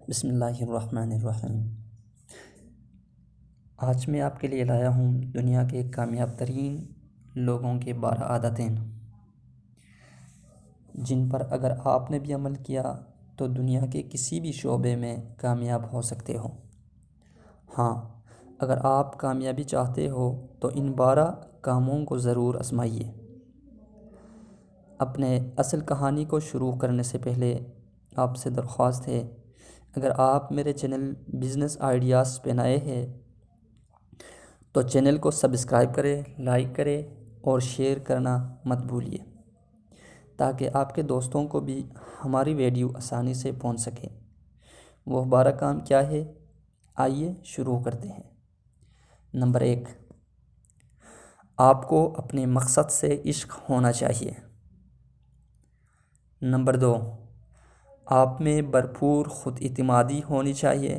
بسم اللہ الرحمن الرحیم۔ آج میں آپ کے لیے لایا ہوں دنیا کے کامیاب ترین لوگوں کے 12 عادتیں، جن پر اگر آپ نے بھی عمل کیا تو دنیا کے کسی بھی شعبے میں کامیاب ہو سکتے ہو۔ ہاں، اگر آپ کامیابی چاہتے ہو تو ان 12 کاموں کو ضرور آزمائیے۔ اپنے اصل کہانی کو شروع کرنے سے پہلے آپ سے درخواست ہے، اگر آپ میرے چینل بزنس آئیڈیاز پہ نئے ہیں تو چینل کو سبسکرائب کریں، لائک کریں اور شیئر کرنا مت بھولیے، تاکہ آپ کے دوستوں کو بھی ہماری ویڈیو آسانی سے پہنچ سکے۔ وہ 12 کام کیا ہے؟ آئیے شروع کرتے ہیں۔ نمبر 1، آپ کو اپنے مقصد سے عشق ہونا چاہیے۔ نمبر 2، آپ میں بھرپور خود اعتمادی ہونی چاہیے،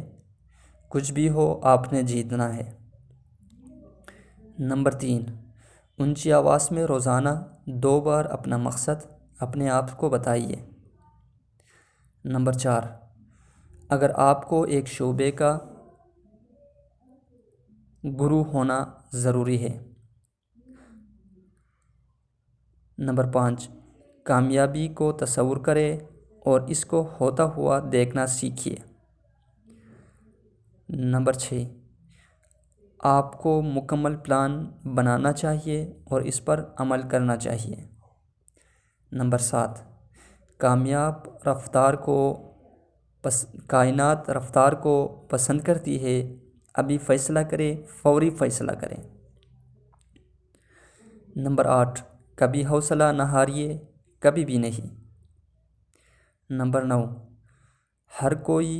کچھ بھی ہو آپ نے جیتنا ہے۔ نمبر 3، اونچی آواز میں روزانہ 2 بار اپنا مقصد اپنے آپ کو بتائیے۔ نمبر 4، اگر آپ کو ایک شعبے کا گرو ہونا ضروری ہے۔ نمبر 5، کامیابی کو تصور کریں اور اس کو ہوتا ہوا دیکھنا سیکھیے۔ نمبر 6، آپ کو مکمل پلان بنانا چاہیے اور اس پر عمل کرنا چاہیے۔ نمبر 7، کائنات رفتار کو پسند کرتی ہے، ابھی فیصلہ کریں، فوری فیصلہ کریں۔ نمبر 8، کبھی حوصلہ نہ ہاریے، کبھی بھی نہیں۔ نمبر 9، ہر کوئی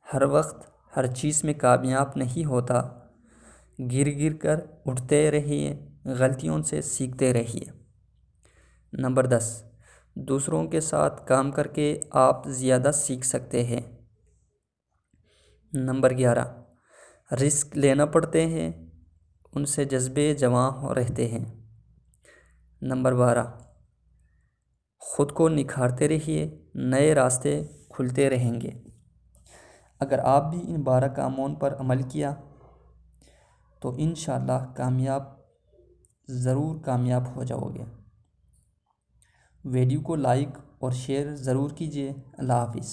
ہر وقت ہر چیز میں کامیاب نہیں ہوتا، گر گر کر اٹھتے رہیے، غلطیوں سے سیکھتے رہیے۔ نمبر 10، دوسروں کے ساتھ کام کر کے آپ زیادہ سیکھ سکتے ہیں۔ نمبر 11، رسک لینا پڑتے ہیں، ان سے جذبے جوان رہتے ہیں۔ نمبر 12، خود کو نکھارتے رہیے، نئے راستے کھلتے رہیں گے۔ اگر آپ بھی ان 12 کاموں پر عمل کیا تو انشاءاللہ ضرور کامیاب ہو جاؤ گے۔ ویڈیو کو لائک اور شیئر ضرور کیجیے۔ اللہ حافظ۔